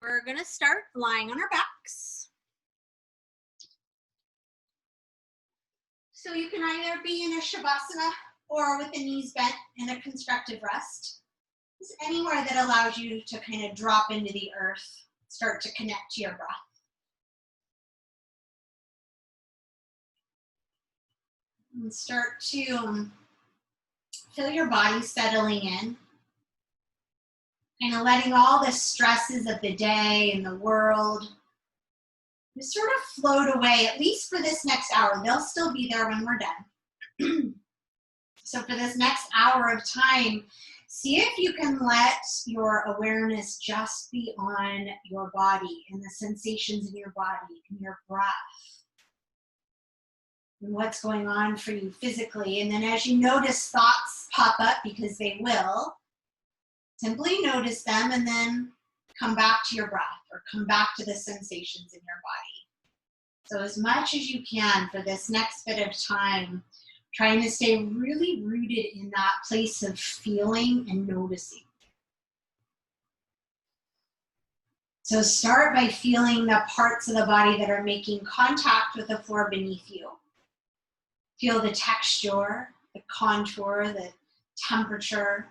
We're going to start lying on our backs. So you can either be in a Shavasana or with the knees bent in a constructive rest. Just anywhere that allows you to kind of drop into the earth, start to connect to your breath. And start to feel your body settling in. Kind of letting all the stresses of the day and the world just sort of float away, at least for this next hour. They'll still be there when we're done. So for this next hour of time, see if you can let your awareness just be on your body and the sensations in your body and your breath and what's going on for you physically. And then as you notice thoughts pop up, because they will, simply notice them and then come back to your breath or come back to the sensations in your body. So as much as you can for this next bit of time, trying to stay really rooted in that place of feeling and noticing. So start by feeling the parts of the body that are making contact with the floor beneath you. Feel the texture, the contour, the temperature.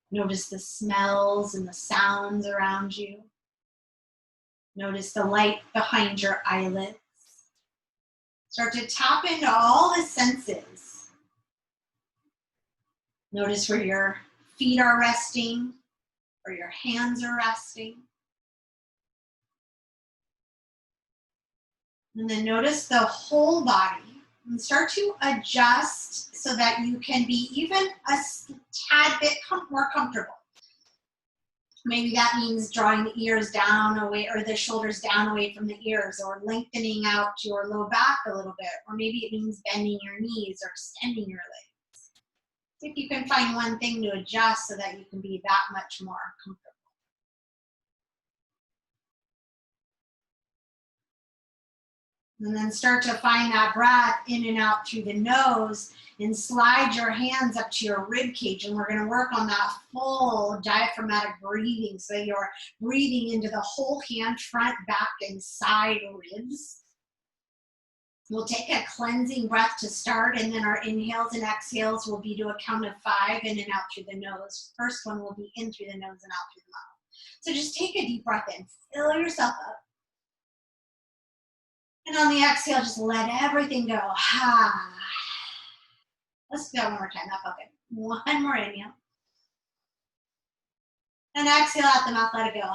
Notice the smells and the sounds around you. Notice the light behind your eyelids. Start to tap into all the senses. Notice where your feet are resting, where your hands are resting. And then notice the whole body. And start to adjust so that you can be even a tad bit more comfortable. Maybe that means drawing the ears down away, or the shoulders down away from the ears, or lengthening out your low back a little bit. Or maybe it means bending your knees or extending your legs. See if you can find one thing to adjust so that you can be that much more comfortable. And then start to find that breath in and out through the nose and slide your hands up to your rib cage. And we're going to work on that full diaphragmatic breathing so that you're breathing into the whole hand, front, back, and side ribs. We'll take a cleansing breath to start, and then our inhales and exhales will be to a count of 5 in and out through the nose. First one will be in through the nose and out through the mouth. So just take a deep breath in, fill yourself up. And on the exhale, just let everything go. Let's do that one more time. That felt good. One more inhale. And exhale out the mouth, let it go.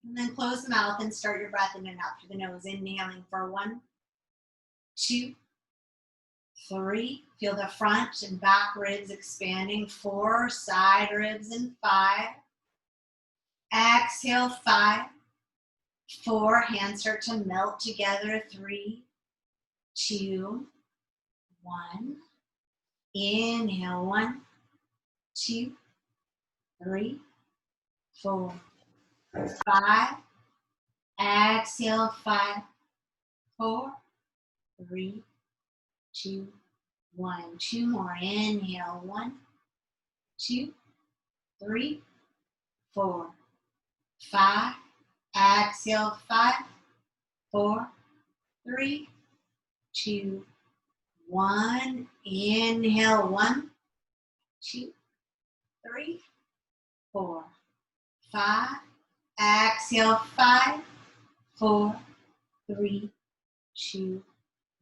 And then close the mouth and start your breath in and out through the nose. Inhaling for 1, 2, 3. Feel the front and back ribs expanding. 4, side ribs, and 5. Exhale, 5. 4, hands start to melt together. 3, 2, 1. Inhale, 1, 2, 3, 4, 5. Exhale, 5, 4, 3, 2, 1. 2 more. Inhale, 1, 2, 3, 4, 5. Exhale, 5, 4, 3, 2, 1. Inhale, 1, 2, 3, 4, 5. Exhale, 5, 4, 3, 2,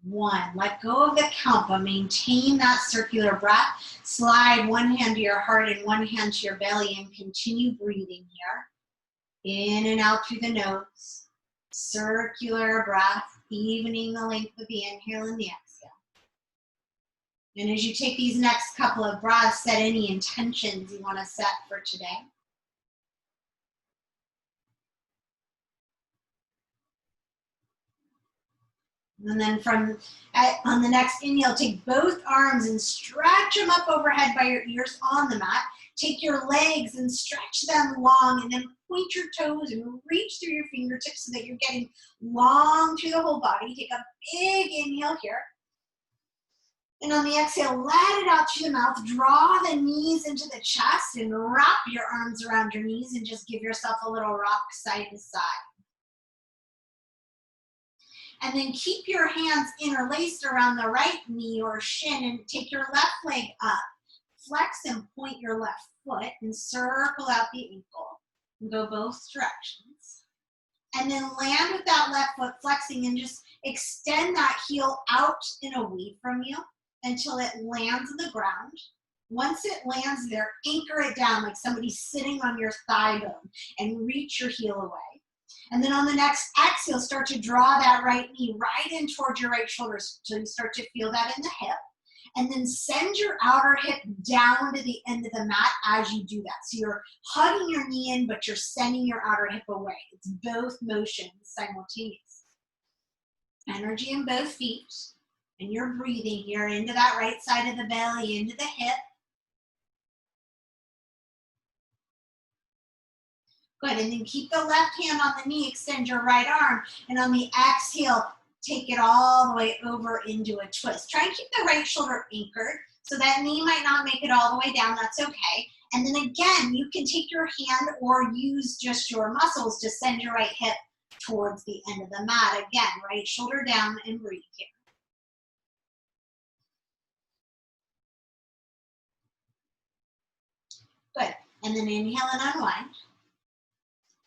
1. Let go of the count, but maintain that circular breath. Slide one hand to your heart and one hand to your belly and continue breathing here. In and out through the nose. Circular breath, evening the length of the inhale and the exhale. And as you take these next couple of breaths, set any intentions you want to set for today. And then on the next inhale, take both arms and stretch them up overhead by your ears on the mat. Take your legs and stretch them long, and then point your toes and reach through your fingertips so that you're getting long through the whole body. Take a big inhale here. And on the exhale, let it out through the mouth. Draw the knees into the chest and wrap your arms around your knees and just give yourself a little rock side to side. And then keep your hands interlaced around the right knee or shin and take your left leg up. Flex and point your left foot and circle out the ankle and go both directions. And then land with that left foot flexing and just extend that heel out and away from you until it lands on the ground. Once it lands there, anchor it down like somebody's sitting on your thigh bone and reach your heel away. And then on the next exhale, start to draw that right knee right in towards your right shoulder so you start to feel that in the hip. And then send your outer hip down to the end of the mat as you do that. So you're hugging your knee in, but you're sending your outer hip away. It's both motions simultaneous. Energy in both feet. And you're breathing here into that right side of the belly, into the hip. Good, and then keep the left hand on the knee, extend your right arm, and on the exhale, take it all the way over into a twist. Try and keep the right shoulder anchored, so that knee might not make it all the way down, that's okay. And then again, you can take your hand or use just your muscles to send your right hip towards the end of the mat. Again, right shoulder down and breathe here. Good, and then inhale and unwind.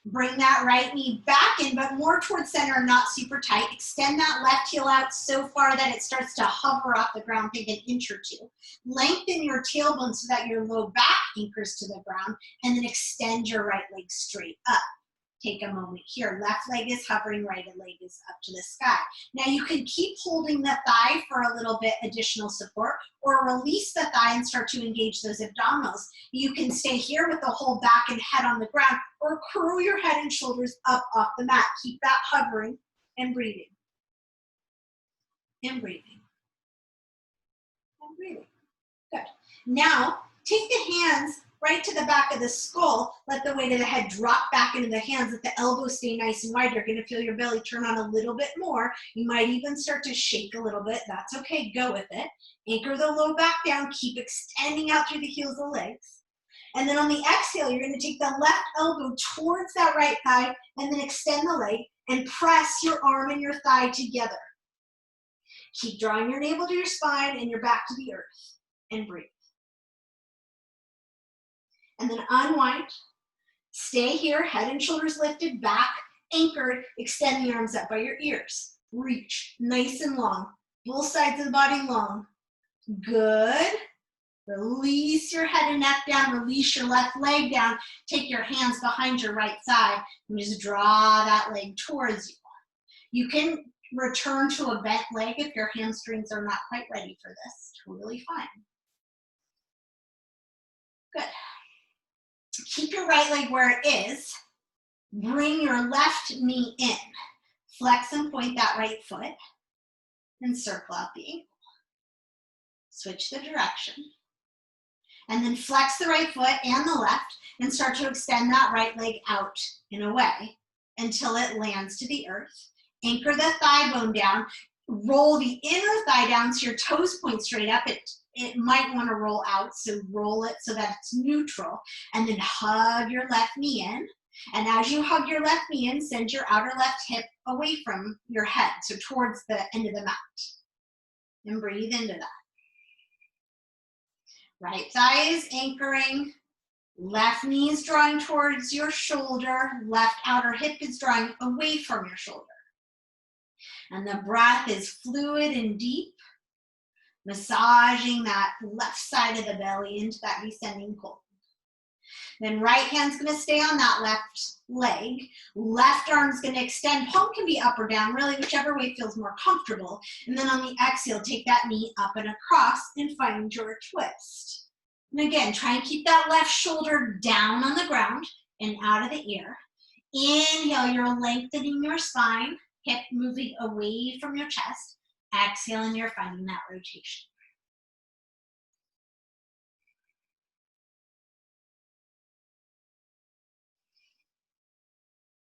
Bring that right knee back in, but more towards center, not super tight. Extend that left heel out so far that it starts to hover off the ground, think an inch or two. Lengthen your tailbone so that your low back anchors to the ground, and then extend your right leg straight up. Take a moment here. Left leg is hovering, right leg is up to the sky. Now you can keep holding the thigh for a little bit additional support, or release the thigh and start to engage those abdominals. You can stay here with the whole back and head on the ground, or curl your head and shoulders up off the mat. Keep that hovering and breathing. And breathing. And breathing. Good. Now, take the hands right to the back of the skull. Let the weight of the head drop back into the hands. Let the elbows stay nice and wide. You're going to feel your belly turn on a little bit more. You might even start to shake a little bit. That's okay. Go with it. Anchor the low back down. Keep extending out through the heels of the legs. And then on the exhale, you're going to take the left elbow towards that right thigh and then extend the leg and press your arm and your thigh together. Keep drawing your navel to your spine and your back to the earth and breathe. And then unwind. Stay here, head and shoulders lifted, back anchored, extend the arms up by your ears. Reach, nice and long. Both sides of the body long. Good. Release your head and neck down, release your left leg down. Take your hands behind your right side and just draw that leg towards you. You can return to a bent leg if your hamstrings are not quite ready for this. Totally fine. Good. Keep your right leg where it is. Bring your left knee in. Flex and point that right foot and circle out the ankle. Switch the direction. And then flex the right foot and the left and start to extend that right leg out and away until it lands to the earth. Anchor the thigh bone down. Roll the inner thigh down so your toes point straight up. It might want to roll out, so roll it so that it's neutral. And then hug your left knee in. And as you hug your left knee in, send your outer left hip away from your head, so towards the end of the mat. And breathe into that. Right thigh is anchoring. Left knee is drawing towards your shoulder. Left outer hip is drawing away from your shoulder. And the breath is fluid and deep, massaging that left side of the belly into that descending cold. Then right hand's going to stay on that left leg. Left arm's going to extend. Palm can be up or down, really whichever way feels more comfortable. And then on the exhale, take that knee up and across and find your twist. And again, try and keep that left shoulder down on the ground and out of the ear. Inhale, you're lengthening your spine, hip moving away from your chest. Exhale, and you're finding that rotation.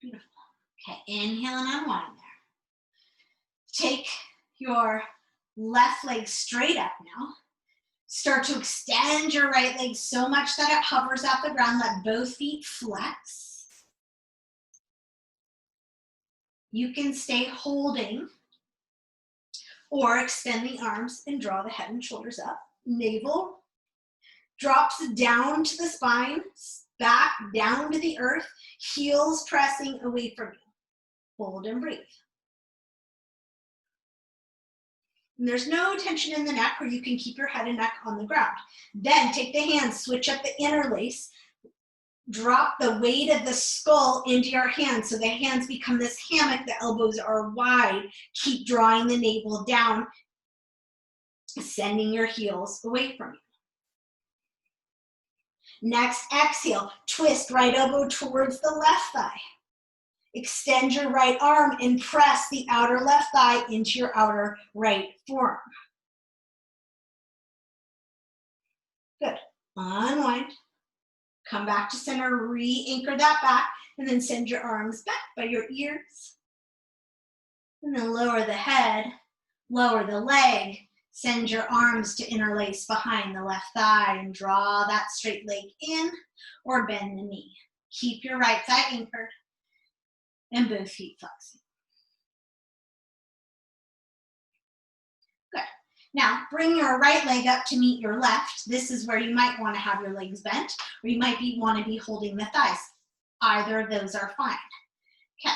Beautiful. Okay, inhale and unwind there. Take your Left leg straight up now. Start to extend your right leg so much that it hovers off the ground. Let both feet flex. You can stay holding or extend the arms and draw the head and shoulders up. Navel drops down to the spine, back down to the earth, heels pressing away from you. Hold and breathe. And there's no tension in the neck, or you can keep your head and neck on the ground. Then take the hands, switch up the interlace, drop the weight of the skull into your hands so the hands become this hammock, the elbows are wide. Keep drawing the navel down, sending your heels away from you. Next, exhale, twist right elbow towards the left thigh. Extend your right arm and press the outer left thigh into your outer right forearm. Good. Unwind. Come back to center, re-anchor that back, and then send your arms back by your ears. And then lower the head, lower the leg. Send your arms to interlace behind the left thigh and draw that straight leg in or bend the knee. Keep your right thigh anchored and both feet flexing. Good. Now, bring your right leg up to meet your left. This is where you might want to have your legs bent, or you might want to be holding the thighs. Either of those are fine. Okay.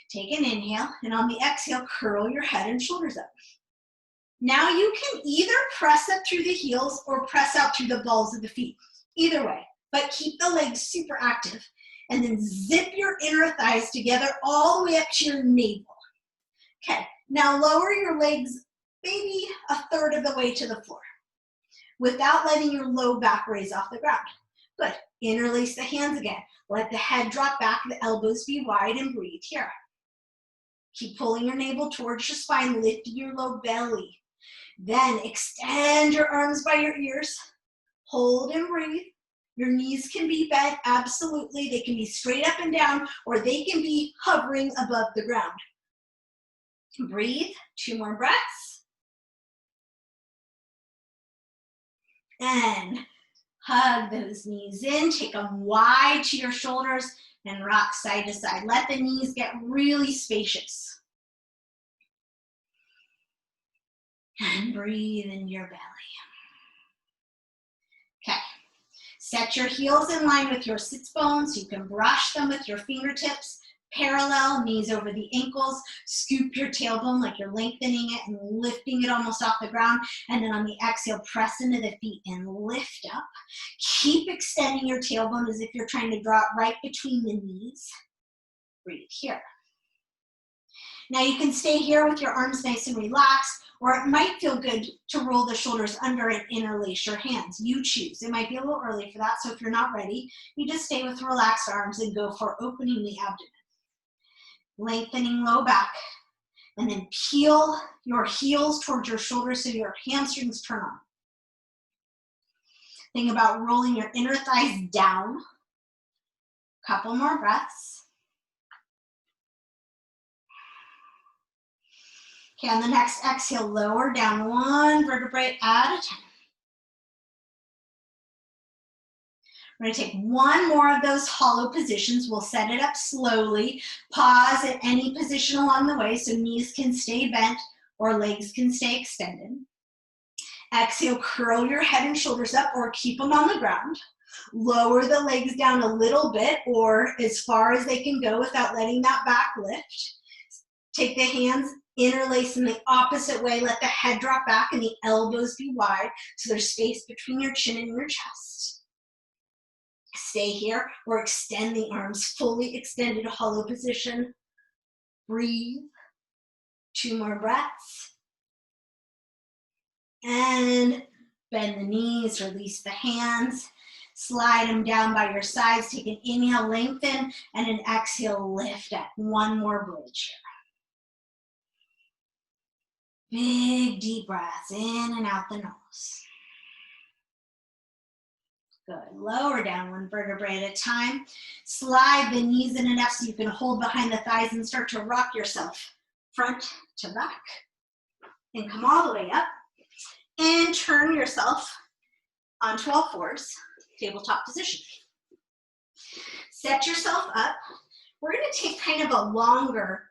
Take an inhale, and on the exhale, curl your head and shoulders up. Now you can either press up through the heels or press out through the balls of the feet. Either way, but keep the legs super active. And then zip your inner thighs together all the way up to your navel. Okay, now lower your legs maybe a third of the way to the floor without letting your low back raise off the ground. Good. Interlace the hands again. Let the head drop back, the elbows be wide, and breathe here. Keep pulling your navel towards your spine, lifting your low belly. Then extend your arms by your ears. Hold and breathe. Your knees can be bent, absolutely. They can be straight up and down, or they can be hovering above the ground. Breathe, 2 more breaths. And hug those knees in, take them wide to your shoulders, and rock side to side. Let the knees get really spacious. And breathe into your belly. Okay. Set your heels in line with your sits bones. You can brush them with your fingertips. Parallel, knees over the ankles. Scoop your tailbone like you're lengthening it and lifting it almost off the ground. And then on the exhale, press into the feet and lift up. Keep extending your tailbone as if you're trying to draw it right between the knees. Breathe here. Now you can stay here with your arms nice and relaxed, or it might feel good to roll the shoulders under and interlace your hands. You choose. It might be a little early for that, so if you're not ready, you just stay with relaxed arms and go for opening the abdomen. Lengthening low back, and then peel your heels towards your shoulders so your hamstrings turn on. Think about rolling your inner thighs down. Couple more breaths. Okay, on the next exhale, lower down 1 vertebrae at a time. We're going to take 1 more of those hollow positions. We'll set it up slowly. Pause at any position along the way so knees can stay bent or legs can stay extended. Exhale, curl your head and shoulders up or keep them on the ground. Lower the legs down a little bit or as far as they can go without letting that back lift. Take the hands, interlace in the opposite way. Let the head drop back and the elbows be wide so there's space between your chin and your chest. Stay here or extend the arms, fully extended hollow position. Breathe. 2 more breaths. And bend the knees, release the hands. Slide them down by your sides. Take an inhale, lengthen, and an exhale, lift up. 1 more bridge here. Big deep breaths in and out the nose. Good. Lower down 1 vertebrae at a time. Slide the knees in enough so you can hold behind the thighs and start to rock yourself front to back. and come all the way up and turn yourself onto all fours, tabletop position. Set yourself up. We're going to take kind of a longer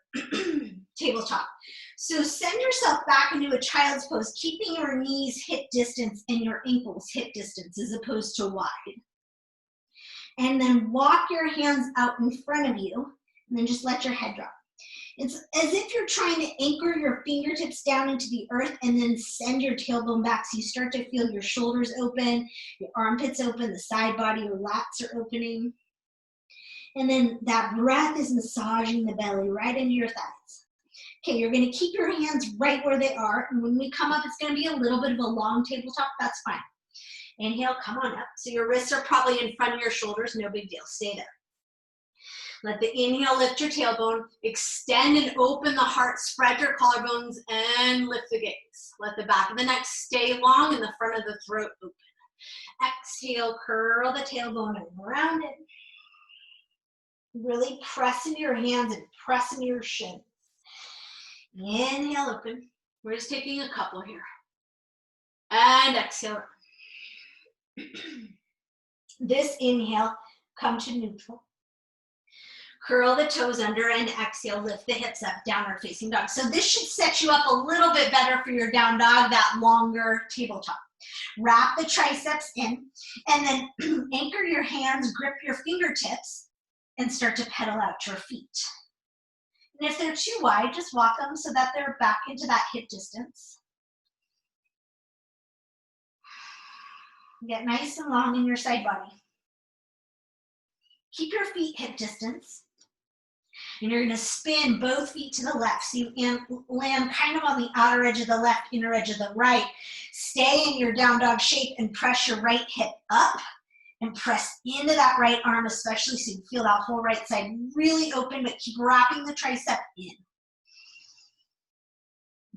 tabletop. So send yourself back into a child's pose, keeping your knees hip distance and your ankles hip distance as opposed to wide. And then walk your hands out in front of you, and then just let your head drop. It's as if you're trying to anchor your fingertips down into the earth and then send your tailbone back. So you start to feel your shoulders open, your armpits open, the side body, your lats are opening. And then that breath is massaging the belly right into your thighs. Okay, you're going to keep your hands right where they are. And when we come up, it's going to be a little bit of a long tabletop. That's fine. Inhale, come on up. So your wrists are probably in front of your shoulders. No big deal. Stay there. Let the inhale lift your tailbone. Extend and open the heart. Spread your collarbones and lift the gaze. Let the back of the neck stay long and the front of the throat open. Exhale, curl the tailbone and round it. Really press into your hands and press into your shins. Inhale, open. We're just taking a couple here. And exhale. This inhale, come to neutral. Curl the toes under and exhale, lift the hips up, downward facing dog. So this should set you up a little bit better for your down dog, that longer tabletop. Wrap the triceps in and then anchor your hands, grip your fingertips, and start to pedal out your feet. And if they're too wide, just walk them so that they're back into that hip distance. Get nice and long in your side body. Keep your feet hip distance. And you're going to spin both feet to the left. So you land kind of on the outer edge of the left, inner edge of the right. Stay in your down dog shape and press your right hip up. And press into that right arm, especially so you feel that whole right side really open, but keep wrapping the tricep in.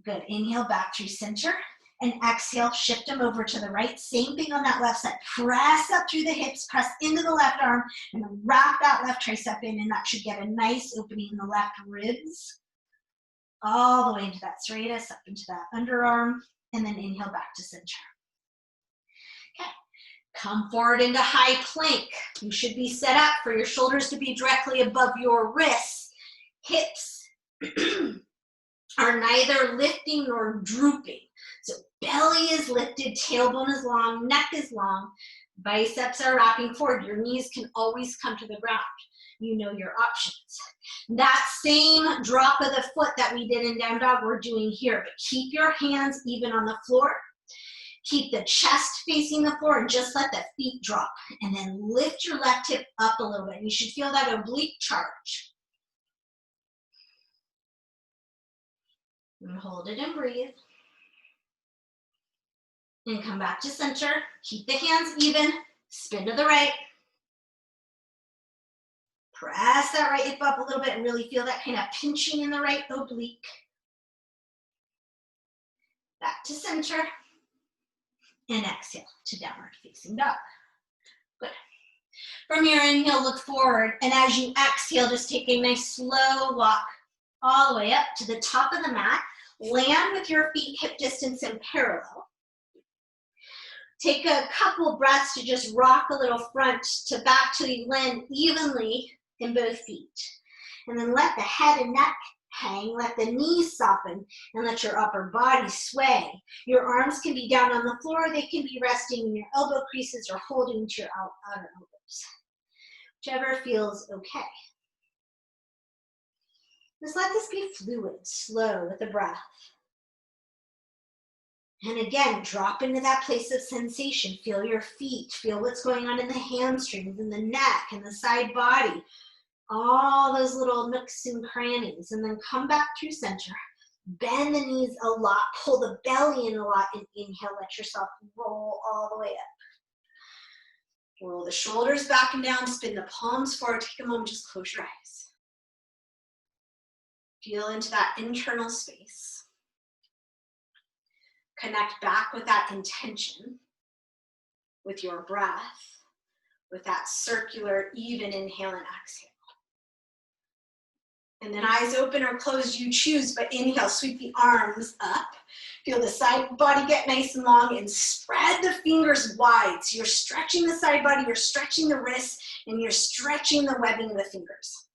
Good. Inhale back through center. And exhale, shift them over to the right. Same thing on that left side. Press up through the hips, press into the left arm, and wrap that left tricep in, and that should get a nice opening in the left ribs. All the way into that serratus, up into that underarm, and then inhale back to center. Okay. Come forward into high plank. You should be set up for your shoulders to be directly above your wrists. Hips are neither lifting nor drooping. So belly is lifted, tailbone is long, neck is long, biceps are wrapping forward. Your knees can always come to the ground. You know your options. That same drop of the foot that we did in down dog, we're doing here, but keep your hands even on the floor. Keep the chest facing the floor and just let the feet drop. And then lift your left hip up a little bit. You should feel that oblique charge. And hold it and breathe. And come back to center. Keep the hands even. Spin to the right. Press that right hip up a little bit and really feel that kind of pinching in the right oblique. Back to center. And exhale to downward facing dog. Good. From your inhale, look forward. And as you exhale, just take a nice slow walk all the way up to the top of the mat. Land with your feet hip distance and parallel. Take a couple breaths to just rock a little front to back till you land evenly in both feet. And then let the head and neck hang, let the knees soften, and let your upper body sway. Your arms can be down on the floor, they can be resting in your elbow creases or holding to your outer elbows. Whichever feels okay. Just let this be fluid, slow with the breath. And again, drop into that place of sensation. Feel your feet, feel what's going on in the hamstrings and the neck and the side body. All those little nooks and crannies, and then come back through center. Bend the knees a lot, pull the belly in a lot, and inhale, let yourself roll all the way up. Roll the shoulders back and down, spin the palms forward, take a moment, just close your eyes. Feel into that internal space. Connect back with that intention, with your breath, with that circular, even inhale and exhale. And then eyes open or closed, you choose, but inhale, sweep the arms up. Feel the side body get nice and long and spread the fingers wide. So you're stretching the side body, you're stretching the wrists, and you're stretching the webbing of the fingers.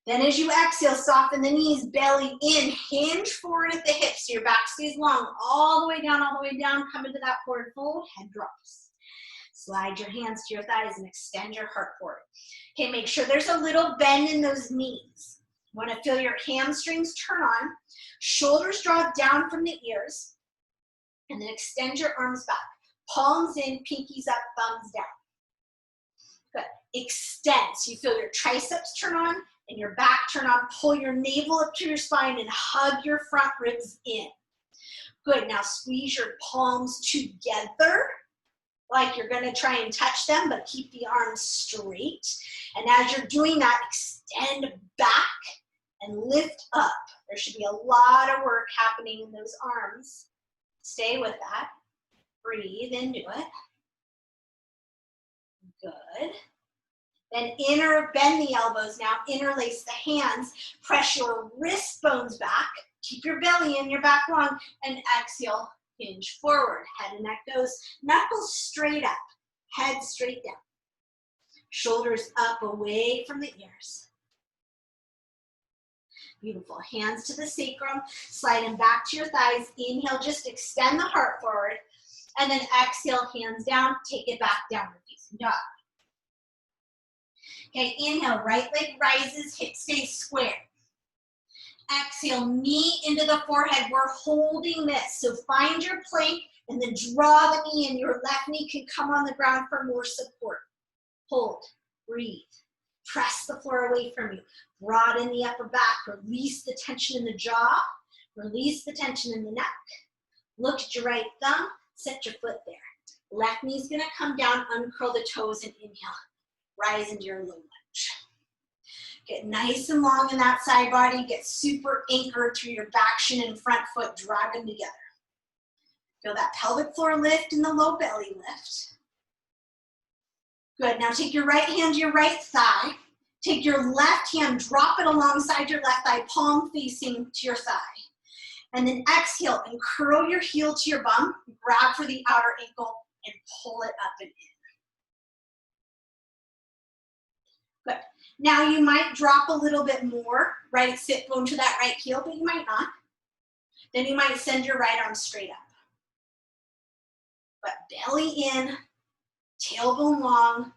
Then as you exhale, soften the knees, belly in, hinge forward at the hips so your back stays long, all the way down, come into that forward fold, head drops. Slide your hands to your thighs and extend your heart forward. Okay, make sure there's a little bend in those knees. You want to feel your hamstrings turn on, shoulders draw down from the ears, and then extend your arms back. Palms in, pinkies up, thumbs down. Good. Extend, so you feel your triceps turn on and your back turn on. Pull your navel up to your spine and hug your front ribs in. Good, now squeeze your palms together like you're gonna try and touch them, but keep the arms straight. And as you're doing that, extend back and lift up. There should be a lot of work happening in those arms. Stay with that. Breathe into it. Good. Then bend the elbows now, interlace the hands, press your wrist bones back, keep your belly in, your back long, and exhale, hinge forward. Head and neck goes, knuckles straight up, head straight down. Shoulders up away from the ears. Beautiful. Hands to the sacrum, slide them back to your thighs. Inhale, just extend the heart forward. And then exhale, hands down, take it back, downward facing dog. Okay, inhale, right leg rises, hip stays square. Exhale, knee into the forehead. We're holding this. So find your plank and then draw the knee in. Your left knee can come on the ground for more support. Hold, breathe. Press the floor away from you. Broaden the upper back. Release the tension in the jaw. Release the tension in the neck. Look at your right thumb. Set your foot there. Left knee's gonna come down, uncurl the toes and inhale. Rise into your low lunge. Get nice and long in that side body. Get super anchored through your back shin and front foot. Drag them together. Feel that pelvic floor lift and the low belly lift. Good. Now take your right hand to your right thigh. Take your left hand, drop it alongside your left thigh, palm facing to your thigh. And then exhale and curl your heel to your bum. Grab for the outer ankle and pull it up and in. Good. Now you might drop a little bit more right sit bone to that right heel, but you might not. Then you might send your right arm straight up. But belly in, tailbone long,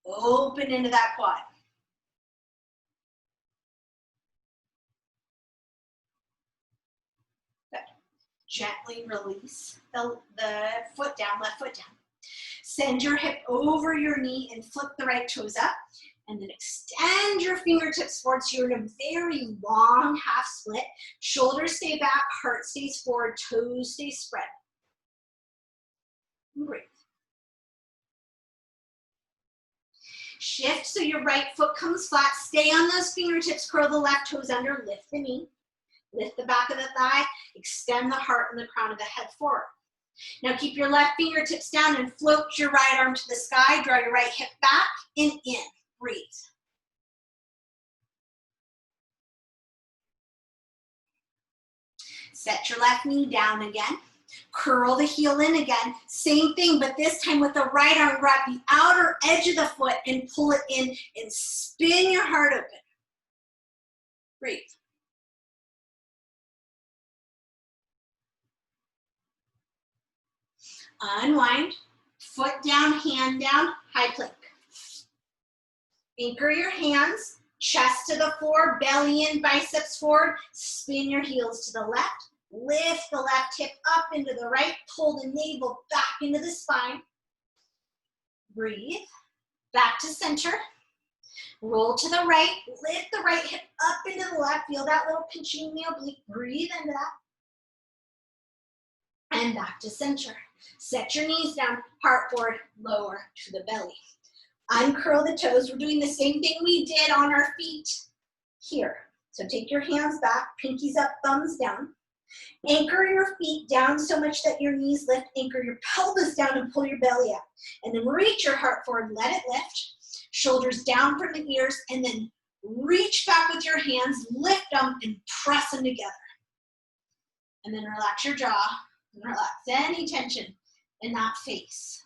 open into that quad. Good. Gently release the foot down, left foot down. Send your hip over your knee and flip the right toes up. And then extend your fingertips forward so you're in a very long half split. Shoulders stay back, heart stays forward, toes stay spread. Breathe. Shift so your right foot comes flat. Stay on those fingertips, curl the left toes under, lift the knee. Lift the back of the thigh, extend the heart and the crown of the head forward. Now keep your left fingertips down and float your right arm to the sky. Draw your right hip back and in. Breathe. Set your left knee down again. Curl the heel in again. Same thing, but this time with the right arm, grab the outer edge of the foot and pull it in and spin your heart open. Breathe. Unwind. Foot down, hand down, high plank. Anchor your hands, chest to the floor, belly in, biceps forward. Spin your heels to the left. Lift the left hip up into the right. Pull the navel back into the spine. Breathe. Back to center. Roll to the right. Lift the right hip up into the left. Feel that little pinching in the oblique. Breathe into that. And back to center. Set your knees down, heart forward, lower to the belly. Uncurl the toes. We're doing the same thing we did on our feet here. So take your hands back, pinkies up, thumbs down. Anchor your feet down so much that your knees lift. Anchor your pelvis down and pull your belly up. And then reach your heart forward, let it lift. Shoulders down from the ears, and then reach back with your hands, lift them, and press them together. And then relax your jaw, and relax any tension in that face.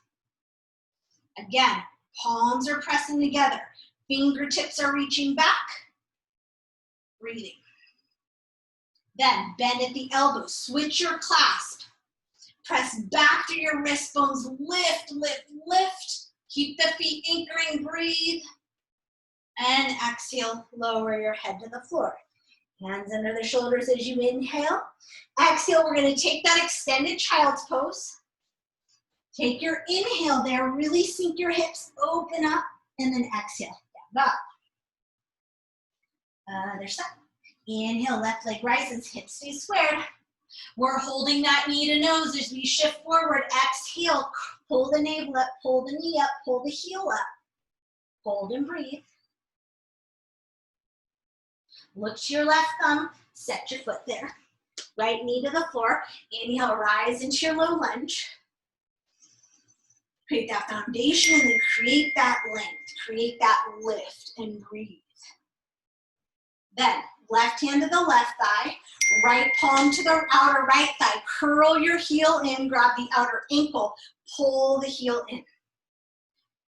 Again, palms are pressing together. Fingertips are reaching back. Breathing. Then bend at the elbows. Switch your clasp. Press back through your wrist bones. Lift, lift, lift. Keep the feet anchoring. Breathe. And exhale, lower your head to the floor. Hands under the shoulders as you inhale. Exhale, we're going to take that extended child's pose. Take your inhale there. Really sink your hips, open up, and then exhale. Down dog. Other side. Inhale, left leg rises, hips stay squared. We're holding that knee to nose as we shift forward. Exhale, pull the navel up, pull the knee up, pull the heel up. Hold and breathe. Look to your left thumb, set your foot there. Right knee to the floor. Inhale, rise into your low lunge. Create that foundation and then create that length. Create that lift and breathe. Then, left hand to the left thigh, right palm to the outer right thigh. Curl your heel in, grab the outer ankle, pull the heel in.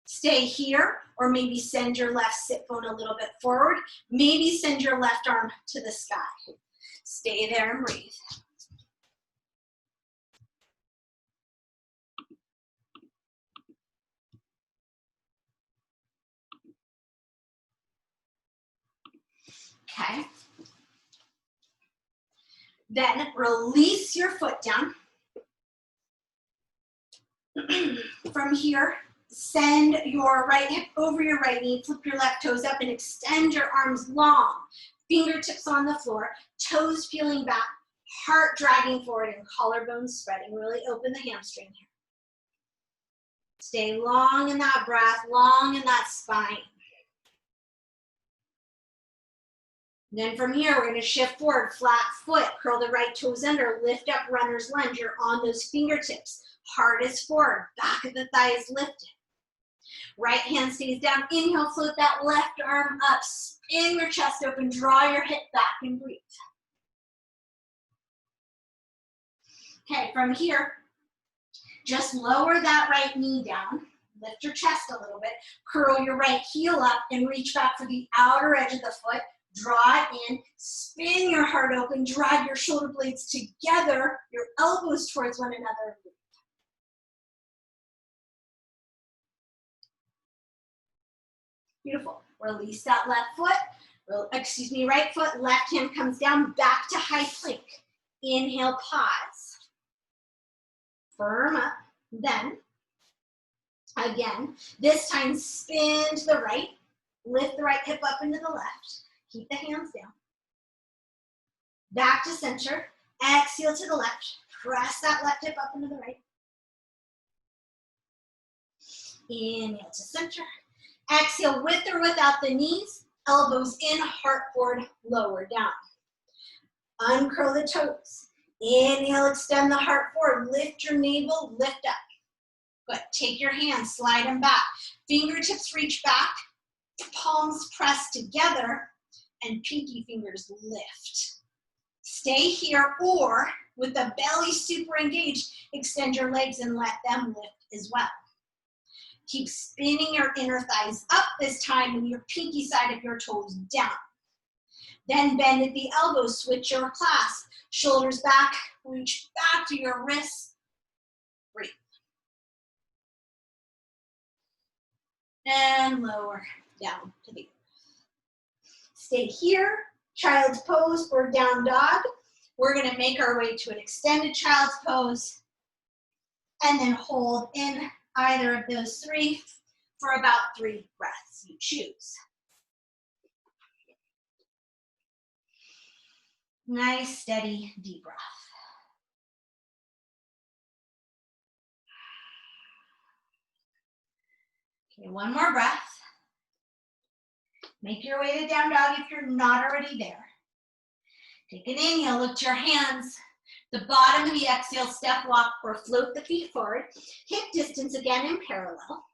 Stay here, or maybe send your left sit bone a little bit forward. Maybe send your left arm to the sky. Stay there and breathe. Okay. Then release your foot down. From here, send your right hip over your right knee, flip your left toes up and extend your arms long. Fingertips on the floor, toes peeling back, heart dragging forward and collarbones spreading. Really open the hamstring here. Stay long in that breath, long in that spine. Then from here, we're going to shift forward, flat foot, curl the right toes under, lift up runner's lunge. You're on those fingertips. Heart is forward, back of the thigh is lifted. Right hand stays down. Inhale, float that left arm up. Spin your chest open, draw your hip back and breathe. Okay, from here, just lower that right knee down. Lift your chest a little bit. Curl your right heel up and reach back for the outer edge of the foot. Draw it in, spin your heart open, drag your shoulder blades together, your elbows towards one another. Beautiful. Release that left foot, right foot, left hand comes down, back to high plank. Inhale, pause. Firm up. Then, again, this time spin to the right, lift the right hip up into the left. Keep the hands down. Back to center. Exhale to the left. Press that left hip up into the right. Inhale to center. Exhale with or without the knees. Elbows in, heart forward, lower down. Uncurl the toes. Inhale, extend the heart forward. Lift your navel, lift up. Good. Take your hands, slide them back. Fingertips reach back. Palms press together. And pinky fingers lift. Stay here, or with the belly super engaged, extend your legs and let them lift as well. Keep spinning your inner thighs up this time and your pinky side of your toes down. Then bend at the elbows, switch your clasp. Shoulders back, reach back to your wrists. Breathe. And lower down to the earth. Stay here, child's pose or down dog. We're going to make our way to an extended child's pose and then hold in either of those three for about 3 breaths. You choose. Nice, steady, deep breath. Okay, one more breath. Make your way to down dog if you're not already there. Take an inhale, look to your hands. The bottom of the exhale, step, walk, or float the feet forward. Hip distance again in parallel.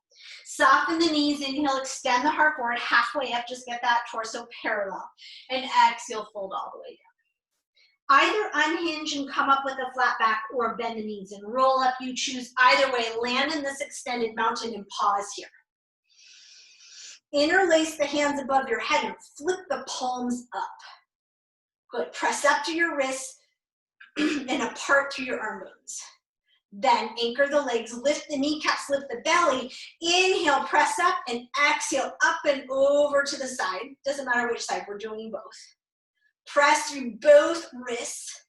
Soften the knees, inhale, extend the heart forward, halfway up, just get that torso parallel. And exhale, fold all the way down. Either unhinge and come up with a flat back or bend the knees and roll up, you choose. Either way, land in this extended mountain and pause here. Interlace the hands above your head and flip the palms up. Good, press up to your wrists and apart through your arm bones. Then anchor the legs, lift the kneecaps, lift the belly. Inhale, press up, and exhale, up and over to the side. Doesn't matter which side, we're doing both. Press through both wrists.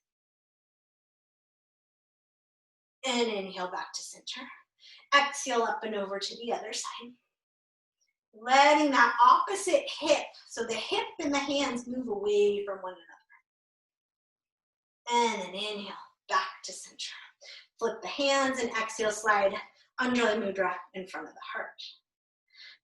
And inhale back to center. Exhale, up and over to the other side. Letting that opposite hip, so the hip and the hands move away from one another. And then inhale, back to center. Flip the hands and exhale, slide Anjali Mudra in front of the heart.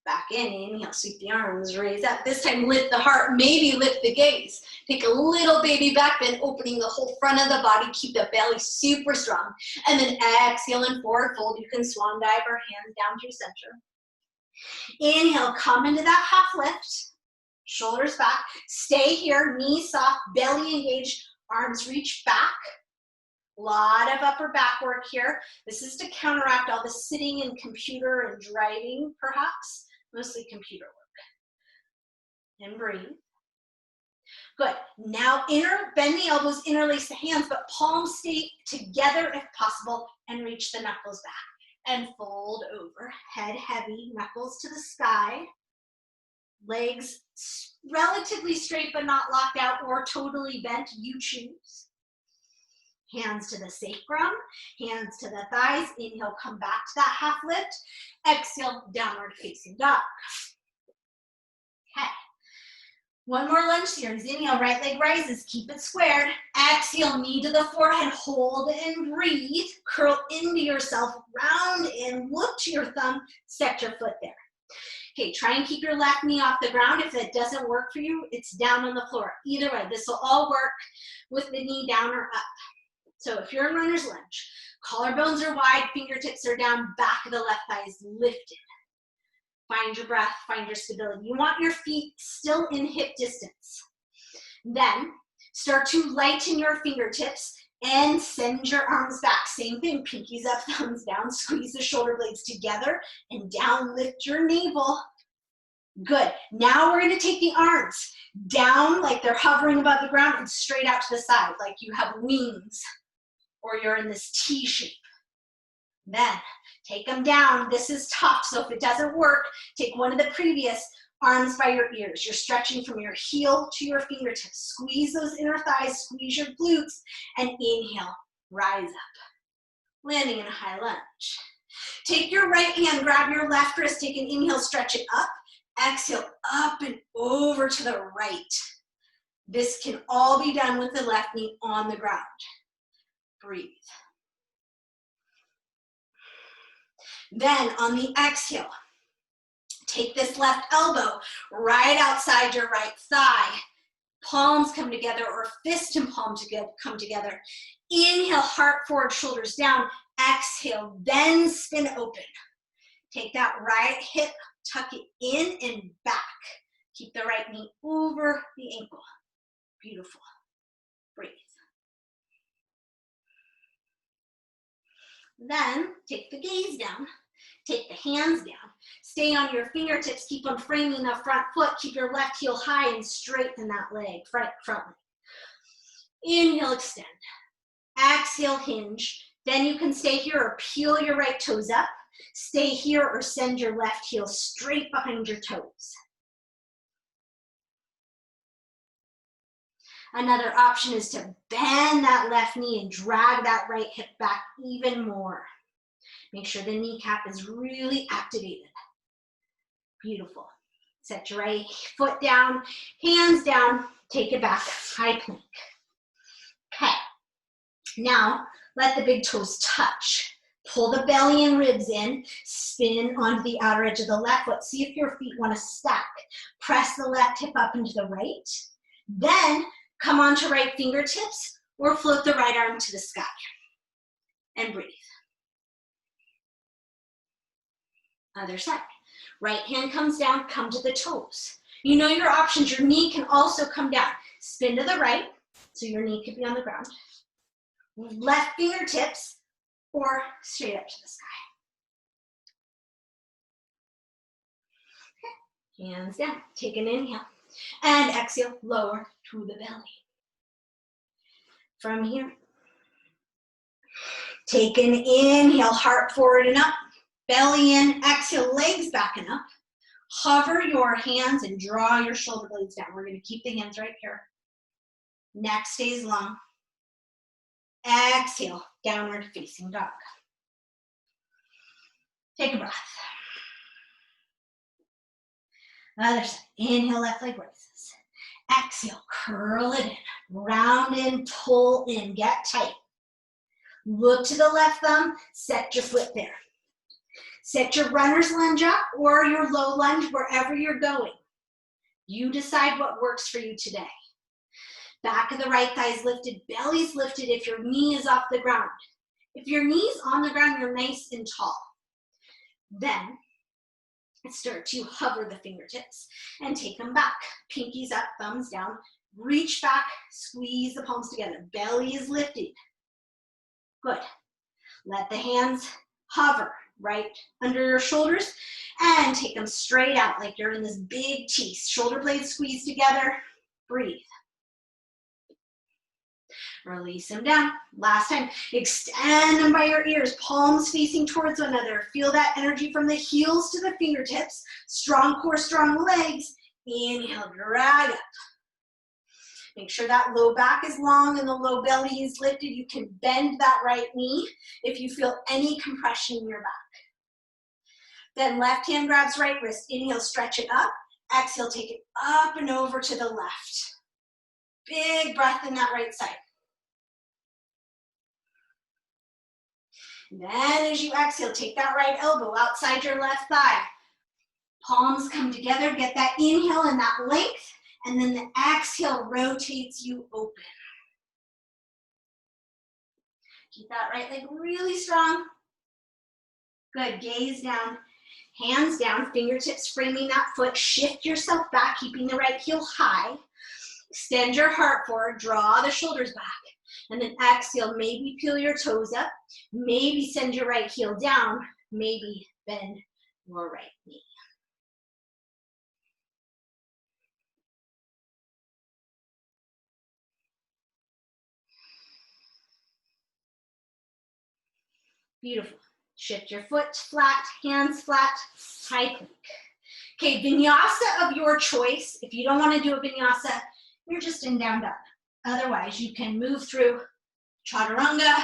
Back in, inhale, sweep the arms, raise up. This time lift the heart, maybe lift the gaze. Take a little baby back bend, opening the whole front of the body. Keep the belly super strong. And then exhale and forward fold. You can swan dive or hands down through center. Inhale, come into that half lift. Shoulders back. Stay here, knees soft, belly engaged, arms reach back. A lot of upper back work here. This is to counteract all the sitting and computer and driving, perhaps. Mostly computer work. And breathe. Good. Now bend the elbows, interlace the hands, but palms stay together if possible, and reach the knuckles back. And fold over. Head heavy, knuckles to the sky. Legs relatively straight but not locked out or totally bent. You choose. Hands to the sacrum, hands to the thighs. Inhale, come back to that half lift. Exhale, downward facing dog. Okay. One more lunge series. Inhale, right leg rises, keep it squared. Exhale, knee to the forehead, hold and breathe. Curl into yourself, round in, look to your thumb, set your foot there. Okay, try and keep your left knee off the ground. If that doesn't work for you, it's down on the floor. Either way, this will all work with the knee down or up. So if you're in runner's lunge, collarbones are wide, fingertips are down, back of the left thigh is lifted. Find your breath, find your stability. You want your feet still in hip distance. Then start to lighten your fingertips and send your arms back. Same thing, pinkies up, thumbs down, squeeze the shoulder blades together and down, lift your navel. Good. Now we're going to take the arms down like they're hovering above the ground and straight out to the side like you have wings or you're in this T shape. Then take them down. This is tough, so if it doesn't work, take one of the previous arms by your ears. You're stretching from your heel to your fingertips. Squeeze those inner thighs, squeeze your glutes, and inhale, rise up. Landing in a high lunge. Take your right hand, grab your left wrist, take an inhale, stretch it up. Exhale, up and over to the right. This can all be done with the left knee on the ground. Breathe. Then on the exhale, take this left elbow right outside your right thigh. Palms come together or fist and palm come together. Inhale, heart forward, shoulders down. Exhale, then spin open. Take that right hip, tuck it in and back. Keep the right knee over the ankle. Beautiful. Breathe. Then take the gaze down. Take the hands down. Stay on your fingertips. Keep on framing the front foot. Keep your left heel high and straighten that leg, front leg. Inhale, extend. Exhale, hinge. Then you can stay here or peel your right toes up. Stay here or send your left heel straight behind your toes. Another option is to bend that left knee and drag that right hip back even more. Make sure the kneecap is really activated. Beautiful. Set your right foot down, hands down, take it back, high plank. Okay. Now, let the big toes touch. Pull the belly and ribs in, spin onto the outer edge of the left foot. See if your feet want to stack. Press the left hip up into the right. Then come onto right fingertips or float the right arm to the sky. And breathe. Other side. Right hand comes down, come to the toes. You know your options. Your knee can also come down. Spin to the right, so your knee could be on the ground. Left fingertips, or straight up to the sky. Okay. Hands down. Take an inhale. And exhale, lower to the belly. From here, take an inhale, heart forward and up. Belly in, exhale, legs back and up. Hover your hands and draw your shoulder blades down. We're going to keep the hands right here. Neck stays long. Exhale, downward facing dog. Take a breath. Other side. Inhale, left leg raises. Exhale, curl it in. Round in, pull in, get tight. Look to the left thumb, set your foot there. Set your runner's lunge up or your low lunge wherever you're going. You decide what works for you today. Back of the right thigh is lifted, belly's lifted if your knee is off the ground. If your knee's on the ground, you're nice and tall. Then start to hover the fingertips and take them back. Pinkies up, thumbs down. Reach back, squeeze the palms together. Belly is lifted. Good. Let the hands hover right under your shoulders and take them straight out like you're in this big T. Shoulder blades squeeze together. Breathe. Release them down. Last time. Extend them by your ears. Palms facing towards one another. Feel that energy from the heels to the fingertips. Strong core, strong legs. Inhale, drag up. Make sure that low back is long and the low belly is lifted. You can bend that right knee if you feel any compression in your back. Then left hand grabs right wrist. Inhale, stretch it up. Exhale, take it up and over to the left. Big breath in that right side. Then as you exhale, take that right elbow outside your left thigh. Palms come together, get that inhale and that length, and then the exhale rotates you open. Keep that right leg really strong. Good, gaze down, hands down, fingertips framing that foot. Shift yourself back, keeping the right heel high. Extend your heart forward, draw the shoulders back. And then exhale, maybe peel your toes up, maybe send your right heel down, maybe bend your right knee. Beautiful. Shift your foot flat, hands flat, high plank. Okay, vinyasa of your choice. If you don't want to do a vinyasa, you're just in down dog. Otherwise, you can move through chaturanga,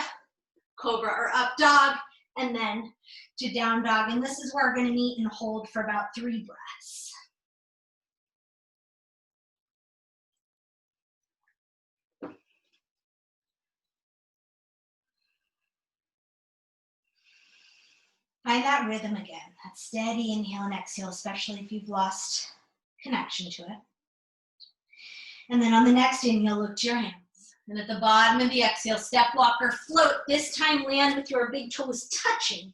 cobra or up dog, and then to down dog. And this is where we're going to meet and hold for about 3 breaths. Find that rhythm again, that steady inhale and exhale, especially if you've lost connection to it. And then on the next inhale, look to your hands. And at the bottom of the exhale, step walker, float. This time land with your big toes touching.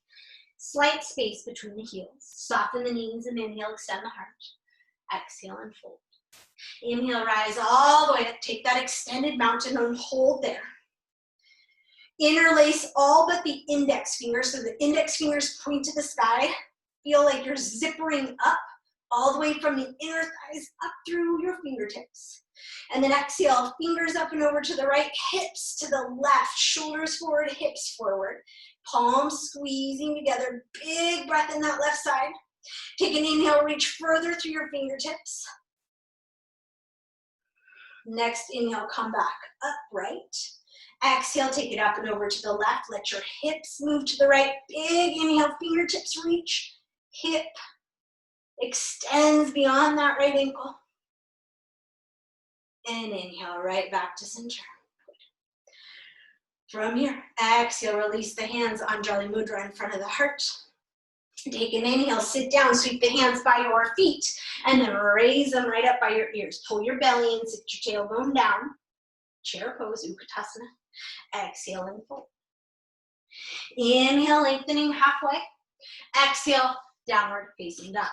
Slight space between the heels. Soften the knees and inhale, extend the heart. Exhale and fold. Inhale, rise all the way up. Take that extended mountain and hold there. Interlace all but the index fingers. So the index fingers point to the sky. Feel like you're zippering up all the way from the inner thighs up through your fingertips. And then exhale, fingers up and over to the right, hips to the left, shoulders forward, hips forward. Palms squeezing together. Big breath in that left side. Take an inhale, reach further through your fingertips. Next inhale, come back upright. Exhale, take it up and over to the left. Let your hips move to the right. Big inhale, fingertips reach. Hip extends beyond that right ankle. And inhale, right back to center. From here, exhale, release the hands, Anjali Mudra in front of the heart. Take an inhale, sit down, sweep the hands by your feet, and then raise them right up by your ears. Pull your belly in, sit your tailbone down. Chair pose, Utkatasana. Exhale and fold. Inhale, lengthening halfway. Exhale, downward facing dog.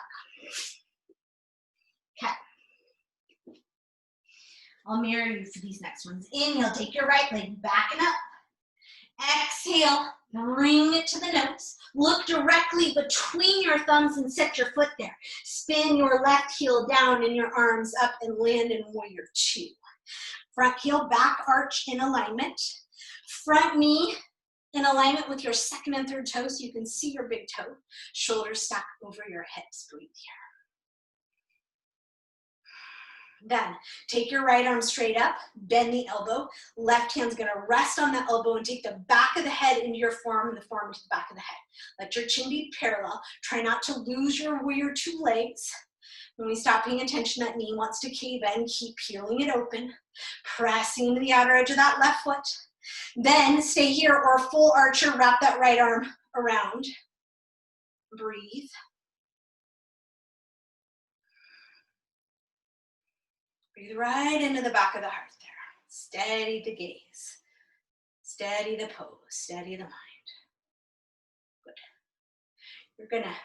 Okay. I'll mirror you for these next ones. Inhale, take your right leg back and up. Exhale, bring it to the nose. Look directly between your thumbs and set your foot there. Spin your left heel down and your arms up and land in warrior two. Front heel, back arch in alignment. Front knee in alignment with your second and third toes so you can see your big toe. Shoulders stack over your hips. Breathe here. Then take your right arm straight up, bend the elbow. Left hand's gonna rest on the elbow and take the back of the head into your forearm and the forearm to the back of the head. Let your chin be parallel. Try not to lose your warrior two legs. When we stop paying attention, that knee wants to cave in. Keep peeling it open, pressing into the outer edge of that left foot. Then stay here or full archer, wrap that right arm around. Breathe. Breathe right into the back of the heart there. Steady the gaze. Steady the pose. Steady the mind. Good. You're gonna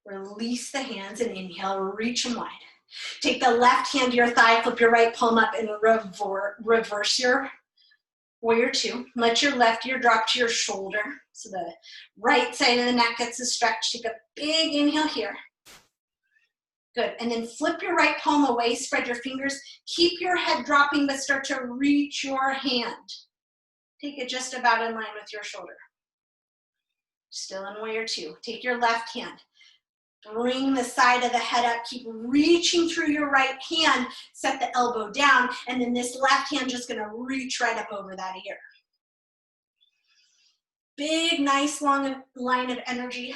release the hands and inhale, reach them wide. Take the left hand to your thigh, flip your right palm up and reverse your warrior two. Let your left ear drop to your shoulder. So the right side of the neck gets a stretch. Take a big inhale here. Good, and then flip your right palm away, spread your fingers, keep your head dropping, but start to reach your hand. Take it just about in line with your shoulder. Still in warrior two. Take your left hand, bring the side of the head up, keep reaching through your right hand, set the elbow down, and then this left hand just gonna reach right up over that ear. Big, nice long line of energy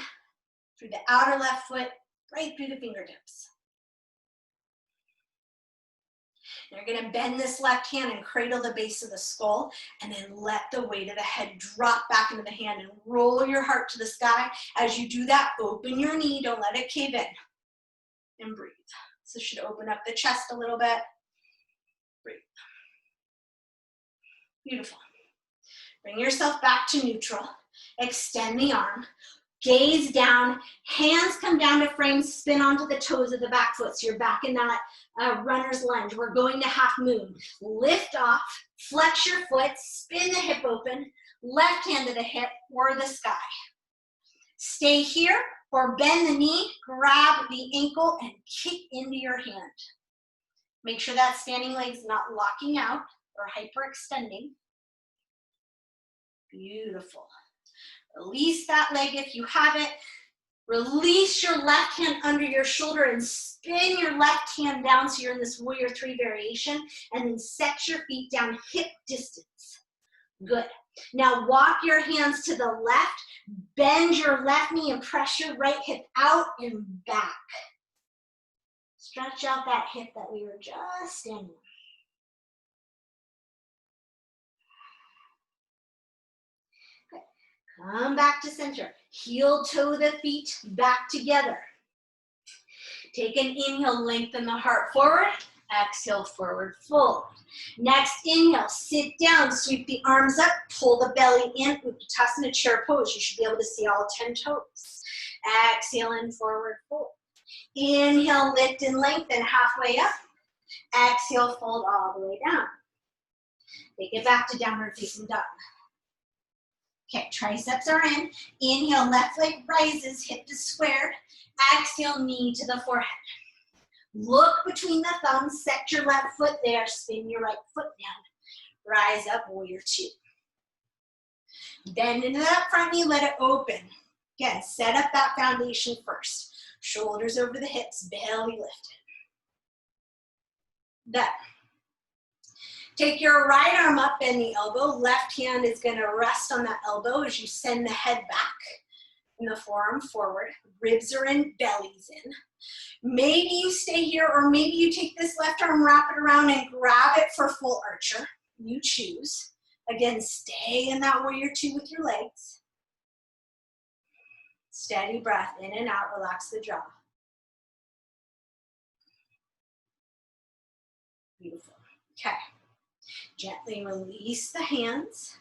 through the outer left foot, right through the fingertips. You're gonna bend this left hand and cradle the base of the skull and then let the weight of the head drop back into the hand and roll your heart to the sky. As you do that, open your knee, don't let it cave in, and breathe. So it should open up the chest a little bit. Breathe. Beautiful. Bring yourself back to neutral. Extend the arm. Gaze down, hands come down to frame, spin onto the toes of the back foot. So you're back in that runner's lunge. We're going to half moon. Lift off, flex your foot, spin the hip open, left hand to the hip or the sky. Stay here or bend the knee, grab the ankle and kick into your hand. Make sure that standing leg's not locking out or hyperextending. Beautiful. Release that leg if you have it. Release your left hand under your shoulder and spin your left hand down so you're in this warrior three variation, and then set your feet down hip distance. Good. Now walk your hands to the left, bend your left knee and press your right hip out and back. Stretch out that hip that we were just standing on. Come back to center. Heel toe the feet back together. Take an inhale, lengthen the heart forward. Exhale, forward fold. Next inhale, sit down, sweep the arms up, pull the belly in, Uttanasana chair pose. You should be able to see all 10 toes. Exhale and forward fold. Inhale, lift and lengthen halfway up. Exhale, fold all the way down. Take it back to downward facing dog. Okay, triceps are in. Inhale, left leg rises, hip to squared. Exhale, knee to the forehead. Look between the thumbs, set your left foot there, spin your right foot down. Rise up, warrior two. Bend into that front knee, let it open. Again, set up that foundation first. Shoulders over the hips, belly lifted. Done. Take your right arm up, bend the elbow. Left hand is gonna rest on that elbow as you send the head back and the forearm forward. Ribs are in, belly's in. Maybe you stay here, or maybe you take this left arm, wrap it around and grab it for full archer. You choose. Again, stay in that warrior two with your legs. Steady breath, in and out, relax the jaw. Beautiful. Okay. Gently release the hands.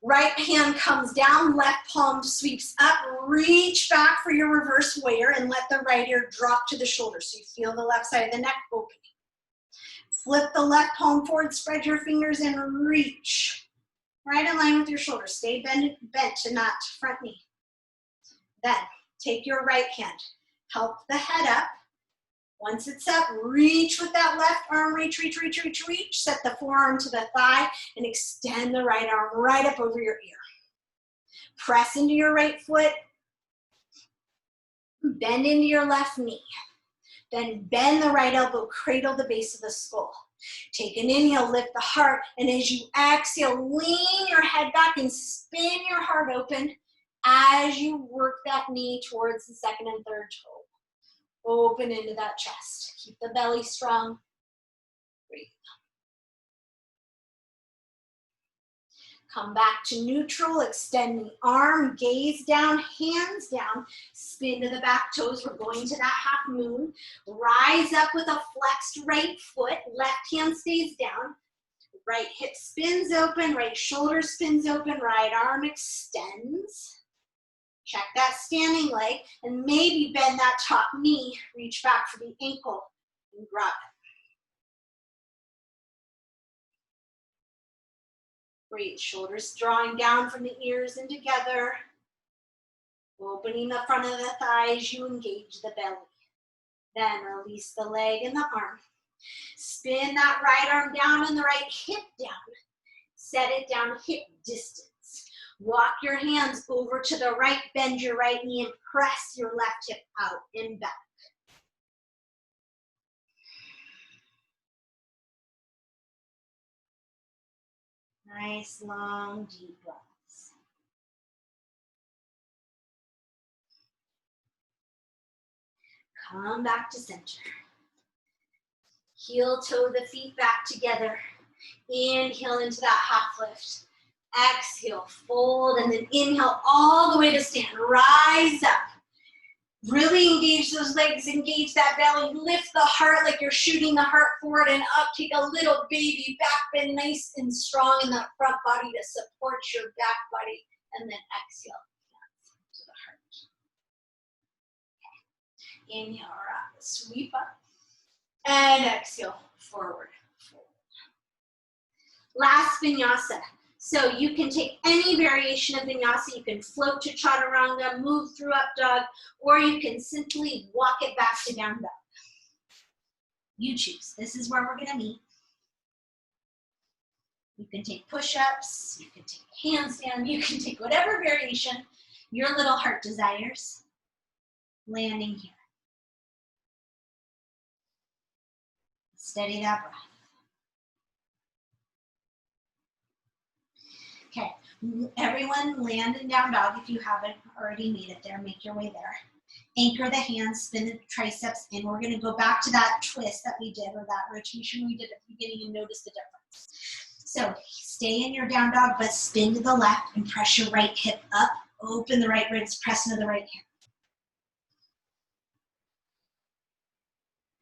Right hand comes down, left palm sweeps up, reach back for your reverse warrior and let the right ear drop to the shoulder so you feel the left side of the neck opening. Flip the left palm forward, spread your fingers and reach. Right in line with your shoulder. Stay bent to not front knee. Then take your right hand, help the head up. Once it's up, reach with that left arm, reach. Set the forearm to the thigh and extend the right arm right up over your ear. Press into your right foot, bend into your left knee. Then bend the right elbow, cradle the base of the skull. Take an inhale, lift the heart, and as you exhale, lean your head back and spin your heart open as you work that knee towards the second and third toe. Open into that chest. Keep the belly strong. Breathe. Come back to neutral. Extend the arm, gaze down, hands down. Spin to the back toes. We're going to that half moon. Rise up with a flexed right foot. Left hand stays down. Right hip spins open. Right shoulder spins open. Right arm extends. Check that standing leg and maybe bend that top knee. Reach back for the ankle and grab it. Breathe. Shoulders drawing down from the ears and together. Opening the front of the thighs, you engage the belly. Then release the leg and the arm. Spin that right arm down and the right hip down. Set it down hip distance. Walk your hands over to the right, bend your right knee and press your left hip out and back. Nice, long, deep breaths. Come back to center. Heel toe the feet back together. Inhale into that half lift. Exhale, fold, and then inhale all the way to stand. Rise up. Really engage those legs, engage that belly. Lift the heart like you're shooting the heart forward and up. Take a little baby back bend, nice and strong in that front body to support your back body. And then exhale, hands to the heart. Okay. Inhale, rock, sweep up. And exhale, forward, fold. Last vinyasa. So you can take any variation of vinyasa. You can float to chaturanga, move through up dog, or you can simply walk it back to down dog. You choose. This is where we're going to meet. You can take push-ups, you can take handstand, you can take whatever variation your little heart desires. Landing here. Steady that breath. Okay, everyone land in down dog if you haven't already made it there. Make your way there. Anchor the hands, spin the triceps in. We're going to go back to that twist that we did, or that rotation we did at the beginning, and notice the difference. So stay in your down dog, but spin to the left and press your right hip up. Open the right ribs, press into the right hand.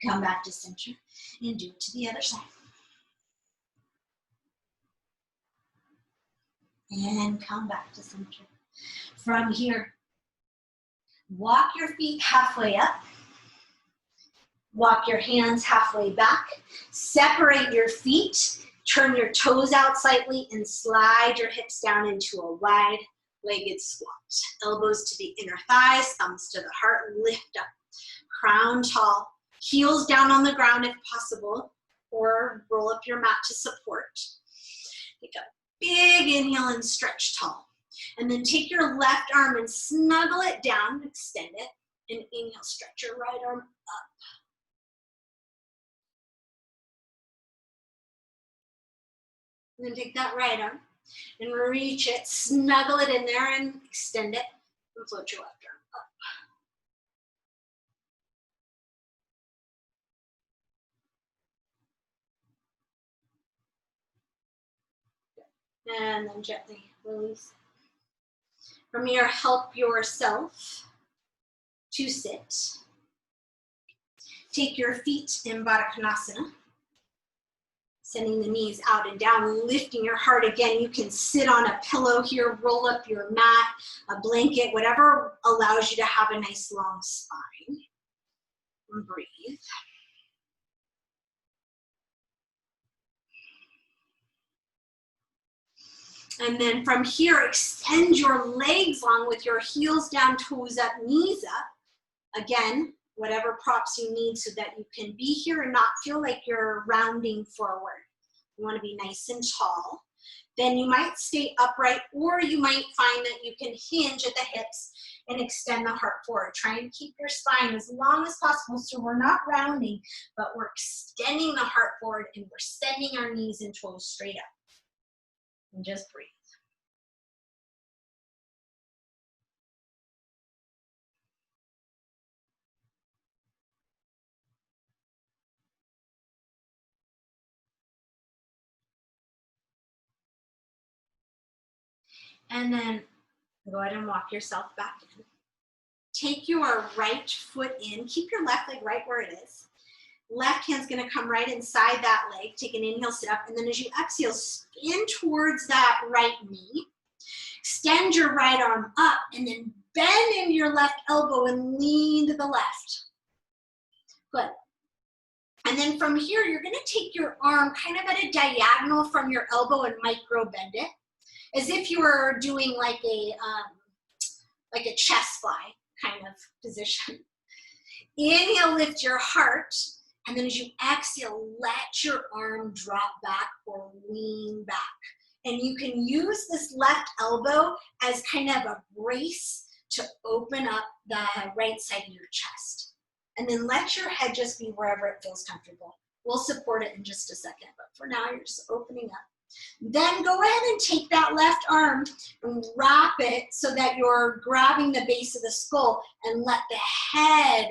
Come back to center and do it to the other side. And come back to center. From here, walk your feet halfway up. Walk your hands halfway back. Separate your feet. Turn your toes out slightly and slide your hips down into a wide-legged squat. Elbows to the inner thighs, thumbs to the heart, lift up. Crown tall. Heels down on the ground if possible, or roll up your mat to support. Take a big inhale and stretch tall. And then take your left arm and snuggle it down, extend it, and inhale, stretch your right arm up. And then take that right arm and reach it, snuggle it in there and extend it, and float your left arm up. And then gently release. From here, help yourself to sit. Take your feet in Baddha Konasana. Sending the knees out and down, lifting your heart. Again, you can sit on a pillow here, roll up your mat, a blanket, whatever allows you to have a nice long spine. And breathe. And then from here, extend your legs long with your heels down, toes up, knees up. Again, whatever props you need so that you can be here and not feel like you're rounding forward. You want to be nice and tall. Then you might stay upright, or you might find that you can hinge at the hips and extend the heart forward. Try and keep your spine as long as possible so we're not rounding, but we're extending the heart forward and we're sending our knees and toes straight up. And just breathe. And then go ahead and walk yourself back in. Take your right foot in. Keep your left leg right where it is. Left hand's going to come right inside that leg. Take an inhale, sit up. And then as you exhale, spin towards that right knee. Extend your right arm up and then bend in your left elbow and lean to the left. Good. And then from here, you're going to take your arm kind of at a diagonal from your elbow and micro bend it, as if you were doing like a chest fly kind of position. Inhale, lift your heart, and then as you exhale, let your arm drop back or lean back. And you can use this left elbow as kind of a brace to open up the right side of your chest. And then let your head just be wherever it feels comfortable. We'll support it in just a second, but for now, you're just opening up. Then go ahead and take that left arm and wrap it so that you're grabbing the base of the skull and let the head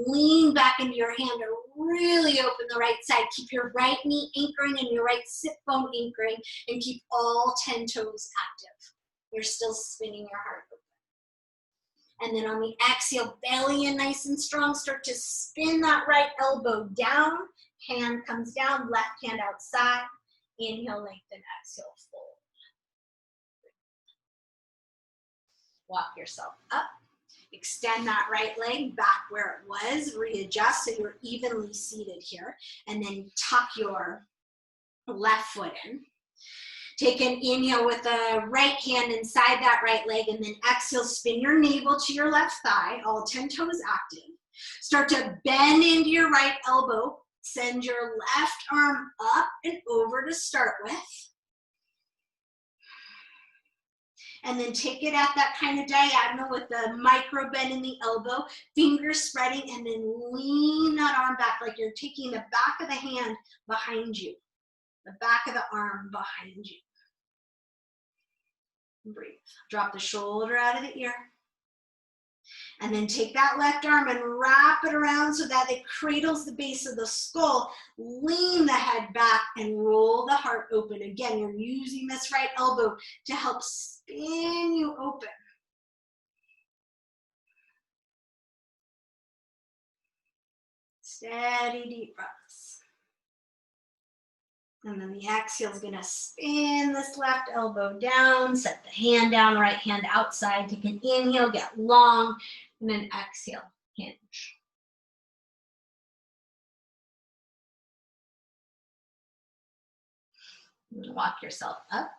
lean back into your hand to really open the right side. Keep your right knee anchoring and your right sit bone anchoring and keep all 10 toes active. You're still spinning your heart open. And then on the exhale, belly in nice and strong. Start to spin that right elbow down. Hand comes down, left hand outside. Inhale, lengthen, exhale, fold. Walk yourself up. Extend that right leg back where it was. Readjust so you're evenly seated here. And then tuck your left foot in. Take an inhale with the right hand inside that right leg, and then exhale, spin your navel to your left thigh, all 10 toes active. Start to bend into your right elbow. Send your left arm up and over to start with. And then take it at that kind of diagonal with the micro bend in the elbow, fingers spreading, and then lean that arm back like you're taking the back of the hand behind you, the back of the arm behind you. Breathe. Drop the shoulder out of the ear. And then take that left arm and wrap it around so that it cradles the base of the skull. Lean the head back and roll the heart open. Again, you're using this right elbow to help spin you open. Steady, deep breaths. And then the exhale is going to spin this left elbow down, set the hand down, right hand outside. Take an inhale, get long, and then exhale, hinge. Walk yourself up.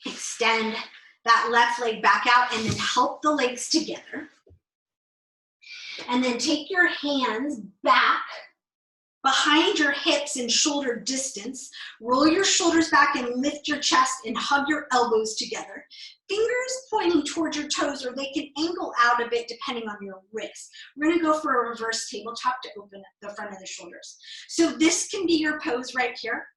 Extend that left leg back out and then help the legs together. And then take your hands back behind your hips and shoulder distance. Roll your shoulders back and lift your chest and hug your elbows together. Fingers pointing towards your toes, or they can angle out a bit depending on your wrist. We're going to go for a reverse tabletop to open up the front of the shoulders. So this can be your pose right here.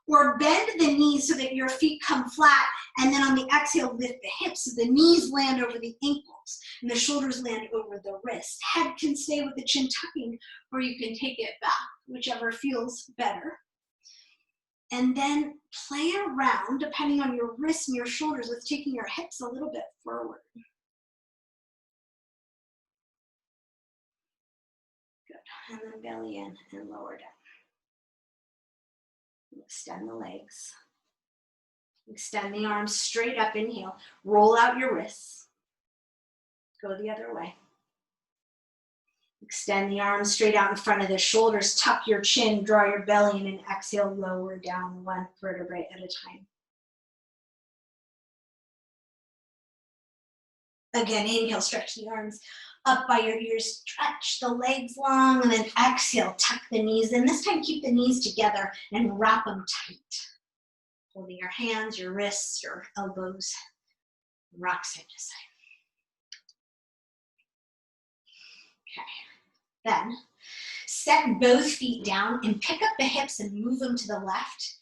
Or bend the knees so that your feet come flat, and then on the exhale, lift the hips so the knees land over the ankles and the shoulders land over the wrist. Head can stay with the chin tucking, or you can take it back, whichever feels better. And then play around, depending on your wrists and your shoulders, with taking your hips a little bit forward. Good. And then belly in and lower down. Extend the legs. Extend the arms straight up, inhale. Roll out your wrists. Go the other way. Extend the arms straight out in front of the shoulders. Tuck your chin, draw your belly in, and exhale, lower down one vertebrae at a time. Again, inhale, stretch the arms up by your ears, stretch the legs long, and then exhale, tuck the knees in. This time, keep the knees together and wrap them tight. Holding your hands, your wrists, your elbows, rock side to side. Okay. Then, set both feet down and pick up the hips and move them to the left.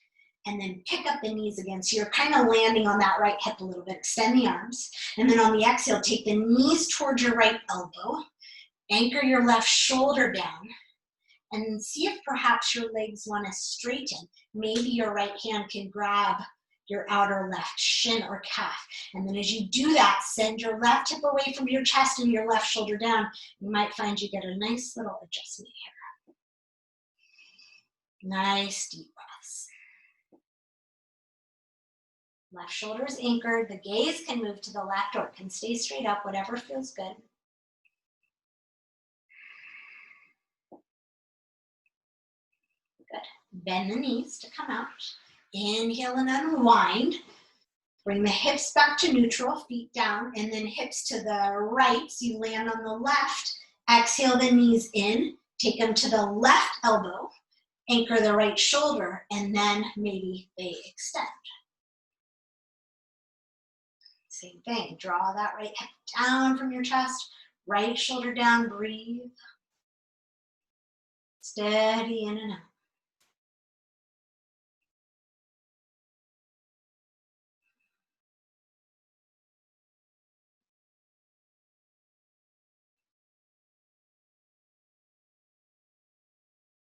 And then pick up the knees again. So you're kind of landing on that right hip a little bit. Extend the arms. And then on the exhale, take the knees towards your right elbow. Anchor your left shoulder down. And see if perhaps your legs want to straighten. Maybe your right hand can grab your outer left shin or calf. And then as you do that, send your left hip away from your chest and your left shoulder down. You might find you get a nice little adjustment here. Nice deep breaths. Left shoulder is anchored. The gaze can move to the left or it can stay straight up, whatever feels good. Good. Bend the knees to come out. Inhale and unwind. Bring the hips back to neutral, feet down, and then hips to the right. So you land on the left. Exhale the knees in. Take them to the left elbow. Anchor the right shoulder, and then maybe they extend. Same thing, draw that right hip down from your chest, right shoulder down, breathe. Steady in and out.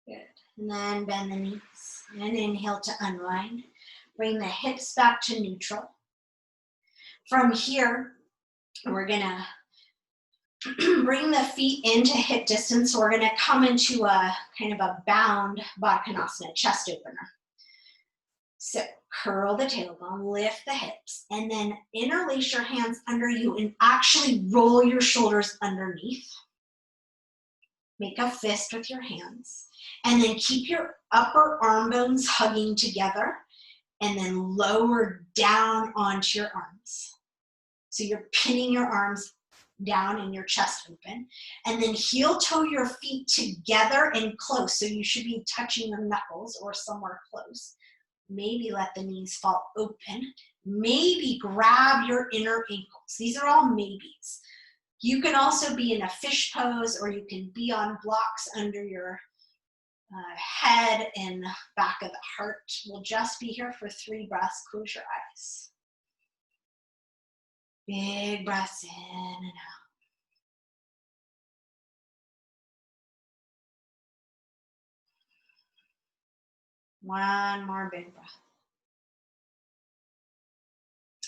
Good, and then bend the knees, and inhale to unwind. Bring the hips back to neutral. From here, we're gonna bring the feet into hip distance. So we're gonna come into a kind of a bound Baddha Konasana, chest opener. So curl the tailbone, lift the hips, and then interlace your hands under you and actually roll your shoulders underneath. Make a fist with your hands. And then keep your upper arm bones hugging together and then lower down onto your arms. So you're pinning your arms down and your chest open. And then heel toe your feet together and close. So you should be touching your knuckles or somewhere close. Maybe let the knees fall open. Maybe grab your inner ankles. These are all maybes. You can also be in a fish pose, or you can be on blocks under your head and back of the heart. We'll just be here for 3 breaths. Close your eyes. Big breaths in and out. One more big breath.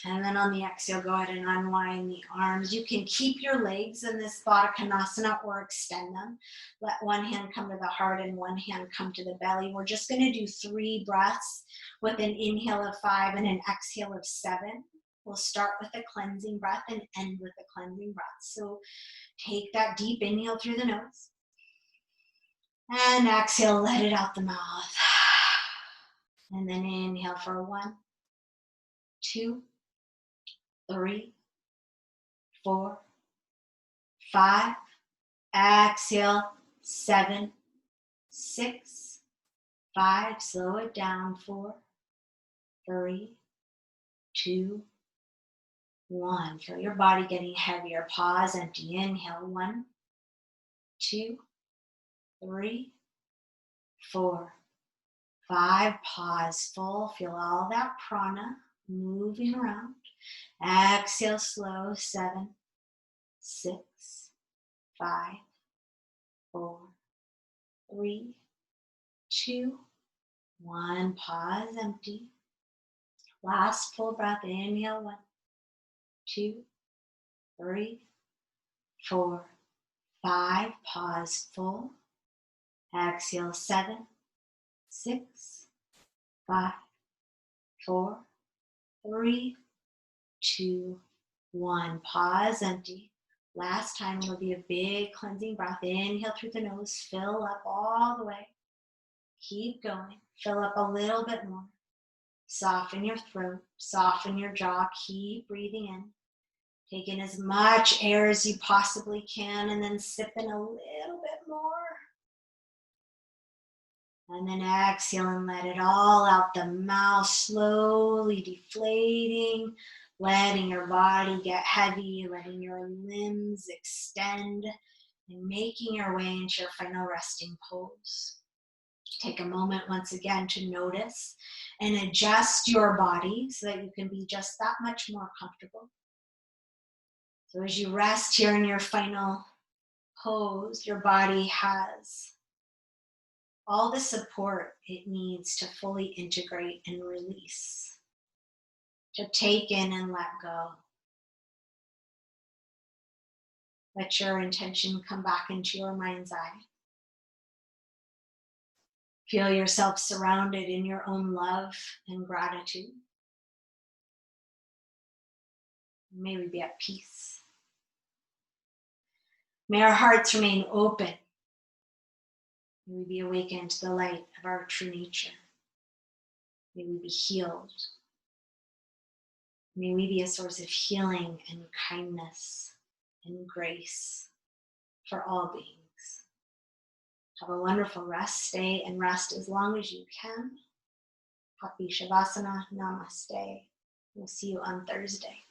And then on the exhale, go ahead and unwind the arms. You can keep your legs in this Baddha Konasana or extend them. Let one hand come to the heart and one hand come to the belly. We're just going to do 3 breaths with an inhale of 5 and an exhale of 7. We'll start with a cleansing breath and end with a cleansing breath. So take that deep inhale through the nose. And exhale, let it out the mouth. And then inhale for 1, 2, 3, 4, 5. Exhale, 7, 6, 5. Slow it down. 4, 3, 2, 1. Feel your body getting heavier. Pause, empty. Inhale. 1, 2, 3, 4, 5. Pause. Full. Feel all that prana moving around. Exhale, slow. 7, 6, 5, 4, 3, 2, 1. Pause, empty. Last full breath. Inhale. 1, 2, 3, 4, 5. Pause, full. Exhale. 7, 6, 5, 4, 3, 2, 1. Pause, empty. Last time will be a big cleansing breath. Inhale through the nose, fill up all the way. Keep going. Fill up a little bit more. Soften your throat, soften your jaw. Keep breathing in. Take in as much air as you possibly can, and then sip in a little bit more. And then exhale and let it all out the mouth, slowly deflating, letting your body get heavy, letting your limbs extend, and making your way into your final resting pose. Take a moment once again to notice and adjust your body so that you can be just that much more comfortable. So as you rest here in your final pose, your body has all the support it needs to fully integrate and release, to take in and let go. Let your intention come back into your mind's eye. Feel yourself surrounded in your own love and gratitude. May we be at peace. May our hearts remain open. May we be awakened to the light of our true nature. May we be healed. May we be a source of healing and kindness and grace for all beings. Have a wonderful rest. Stay and rest as long as you can. Happy Shavasana. Namaste. We'll see you on Thursday.